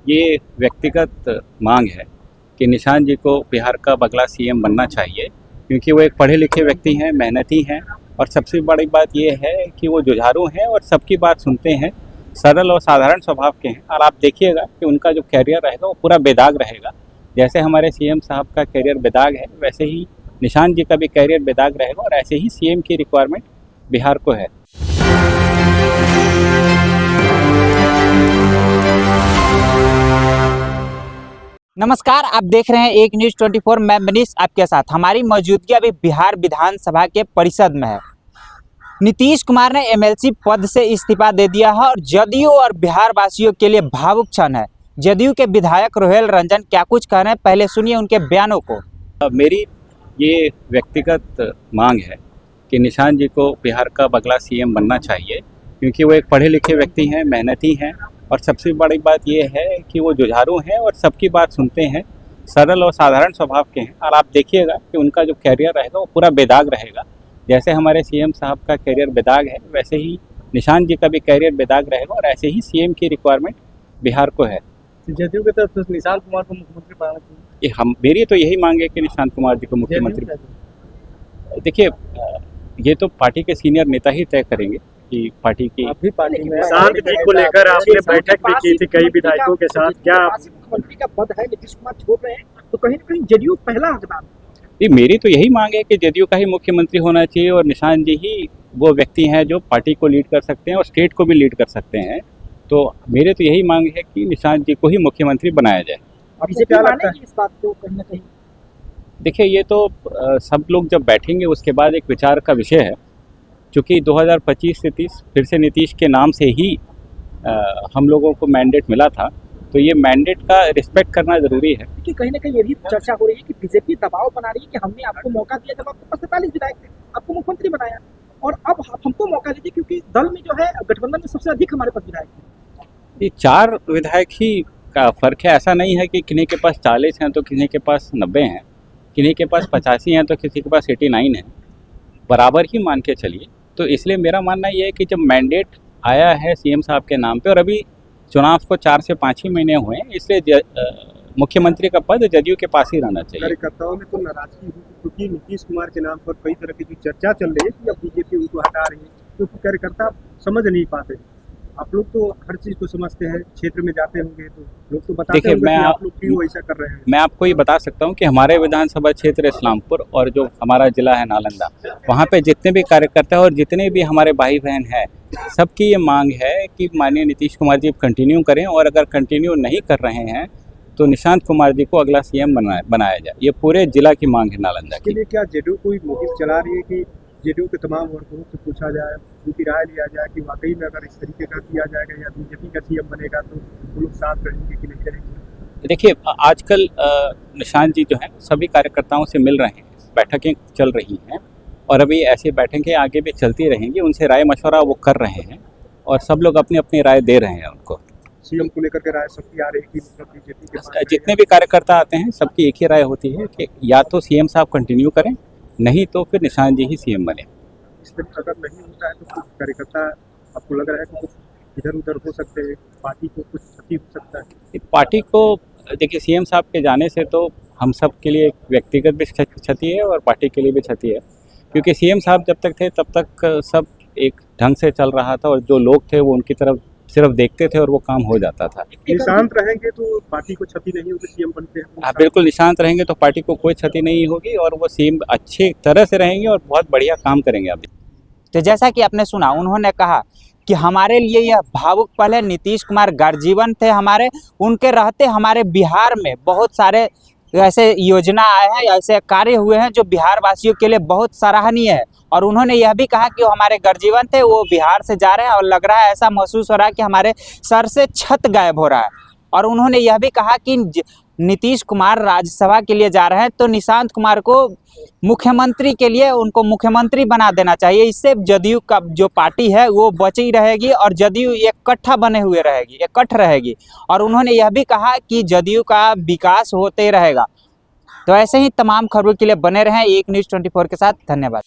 ये व्यक्तिगत मांग है कि निशांत जी को बिहार का अगला सीएम बनना चाहिए, क्योंकि वो एक पढ़े लिखे व्यक्ति हैं, मेहनती हैं और सबसे बड़ी बात ये है कि वो जुझारू हैं और सबकी बात सुनते हैं, सरल और साधारण स्वभाव के हैं। और आप देखिएगा कि उनका जो कैरियर रहेगा वो पूरा बेदाग रहेगा। जैसे हमारे सीएम साहब का कैरियर बेदाग है, वैसे ही निशांत जी का भी कैरियर बेदाग रहेगा और ऐसे ही सीएम की रिक्वायरमेंट बिहार को है। नमस्कार, आप देख रहे हैं एक न्यूज़ 24। मैं मनीष आपके साथ। हमारी मौजूदगी अभी बिहार विधानसभा के परिषद में है। नीतीश कुमार ने एमएलसी पद से इस्तीफा दे दिया है और जदयू और बिहार वासियों के लिए भावुक क्षण है। जदयू के विधायक रोहेल रंजन क्या कुछ कह रहे हैं, पहले सुनिए उनके बयानों को। मेरी ये व्यक्तिगत मांग है कि निशांत जी को बिहार का अगला सीएम बनना चाहिए, क्योंकि वो एक पढ़े लिखे व्यक्ति हैं, मेहनती हैं और सबसे बड़ी बात ये है कि वो जुझारू हैं और सबकी बात सुनते हैं, सरल और साधारण स्वभाव के हैं। और आप देखिएगा कि उनका जो कैरियर रहेगा वो पूरा बेदाग रहेगा। जैसे हमारे सीएम साहब का कैरियर बेदाग है, वैसे ही निशांत जी का भी कैरियर बेदाग रहेगा और ऐसे ही सीएम की रिक्वायरमेंट बिहार को है। जदयू की तरफ से निशांत कुमार को मुख्यमंत्री बनाना चाहिए। मेरी तो यही मांग है कि निशांत कुमार जी को मुख्यमंत्री। देखिए, ये तो पार्टी के सीनियर नेता ही तय करेंगे कि पार्टी की। अभी पार्टी में निशांत जी को लेकर आपने बैठक भी की थी कई विधायकों के साथ, क्या मुख्यमंत्री का पद है, नीतीश कुमार छोड़ रहे हैं, तो कहीं ना कहीं जदयू पहला हकदार है। मेरी तो यही मांग है कि जदयू का ही मुख्यमंत्री होना चाहिए और निशांत जी ही वो व्यक्ति हैं जो पार्टी को लीड कर सकते हैं और स्टेट को भी लीड कर सकते हैं। तो मेरे तो यही मांग है कि निशांत जी को ही मुख्यमंत्री बनाया जाए। आपको क्या लगता है इस बात को कहीं ना कहीं? देखिए, ये तो सब लोग जब बैठेंगे उसके बाद एक विचार का विषय है। चूँकि 2025 से 30 फिर से नीतीश के नाम से ही हम लोगों को मैंडेट मिला था, तो ये मैंडेट का रिस्पेक्ट करना ज़रूरी है। कि कहीं ना कहीं ये भी चर्चा हो रही है कि बीजेपी दबाव बना रही है कि हमने आपको मौका दिया जब आपके पास 47 विधायक थे, आपको मुख्यमंत्री बनाया और अब हमको मौका दीजिए, क्योंकि दल में जो है गठबंधन में सबसे अधिक हमारे पास विधायक थे। ये 4 विधायक ही का फ़र्क है। ऐसा नहीं है कि किन्हीं के पास 40 हैं तो किन्हीं के पास 90 हैं, किन्हीं के पास 85 हैं तो किसी के पास 89 हैं, बराबर ही मान के चलिए। तो इसलिए मेरा मानना ये है कि जब मैंडेट आया है सीएम साहब के नाम पे और अभी चुनाव को 4 से 5 ही महीने हुए हैं, इसलिए मुख्यमंत्री का पद जदयू के पास ही रहना चाहिए। कार्यकर्ताओं में तो नाराजगी हुई क्योंकि नीतीश कुमार के नाम पर कई तरह की जो चर्चा चल रही है कि अब बीजेपी उनको हटा रही है, क्योंकि कार्यकर्ता समझ नहीं पाते। आप लोग तो हर चीज़ को समझते हैं, क्षेत्र में जाते होंगे तो लोग तो बताते होंगे कि आप लोग क्यों ऐसा कर रहे हैं। मैं आपको ये बता सकता हूँ कि हमारे विधानसभा क्षेत्र इस्लामपुर और जो हमारा जिला है नालंदा, वहाँ पे जितने भी कार्यकर्ता और जितने भी हमारे भाई बहन हैं, सबकी ये मांग है कि माननीय नीतीश कुमार जी कंटिन्यू करें और अगर कंटिन्यू नहीं कर रहे हैं तो निशांत कुमार जी को अगला सीएम बनाया जाए। ये पूरे जिला की मांग है नालंदा की। लिए क्या जदयू कोई मुहिम चला रही है कि जदयू के तमाम वर्गों से पूछा जाए, उनकी राय लिया जाए कि वाकई में अगर इस तरीके का किया जाएगा या बीजेपी का सीएम बनेगा तो वो लोग साथ रहेंगे कि नहीं रहेंगे? देखिए, आजकल निशांत जी जो हैं सभी कार्यकर्ताओं से मिल रहे हैं, बैठकें चल रही हैं और अभी ऐसी बैठकें आगे भी चलती रहेंगी। उनसे राय मशवरा वो कर रहे हैं और सब लोग अपनी अपनी राय दे रहे हैं उनको। सीएम को लेकर के राय सबकी आ रही है कि मतलब बीजेपी के जितने भी कार्यकर्ता आते हैं सबकी एक ही राय होती है कि या तो सीएम साहब कंटिन्यू करें, नहीं तो फिर निशांत जी ही सीएम बने। इसमें अगर नहीं होता है तो कुछ कार्यकर्ता आपको लग रहा है कि कुछ इधर उधर हो सकते हैं, पार्टी को कुछ क्षति हो सकता है? पार्टी को देखिए, सीएम साहब के जाने से तो हम सब के लिए व्यक्तिगत भी क्षति है और पार्टी के लिए भी क्षति है, क्योंकि सीएम साहब जब तक थे तब तक सब एक ढंग से चल रहा था और जो लोग थे वो उनकी तरफ सिर्फ देखते थे और वो काम हो जाता था। निशांत रहेंगे तो पार्टी को क्षति नहीं होगी, सीएम बनते हैं। हाँ बिल्कुल, निशांत रहेंगे तो पार्टी को कोई क्षति नहीं होगी और वो सीएम अच्छी तरह से रहेंगे और बहुत बढ़िया काम करेंगे अभी। तो जैसा कि आपने सुना, उन्होंने कहा कि हमारे लिए यह भावुक पल है। नीतीश कुमार गर्जीवन थे हमारे, उनके रहते हमारे बिहार में बहुत सारे ऐसे योजना आए हैं, ऐसे कार्य हुए हैं जो बिहार वासियों के लिए बहुत सराहनीय है। और उन्होंने यह भी कहा कि वो हमारे गर्जीवन थे, वो बिहार से जा रहे हैं और लग रहा है, ऐसा महसूस हो रहा है कि हमारे सर से छत गायब हो रहा है। और उन्होंने यह भी कहा कि नीतीश कुमार राज्यसभा के लिए जा रहे हैं तो निशांत कुमार को मुख्यमंत्री के लिए उनको मुख्यमंत्री बना देना चाहिए। इससे जदयू का जो पार्टी है वो बची रहेगी और जदयू इकट्ठा बने हुए रहेगी, इकट्ठ रहेगी। और उन्होंने यह भी कहा कि जदयू का विकास होते रहेगा। तो ऐसे ही तमाम खबरों के लिए बने रहें एक न्यूज़ 24 के साथ। धन्यवाद।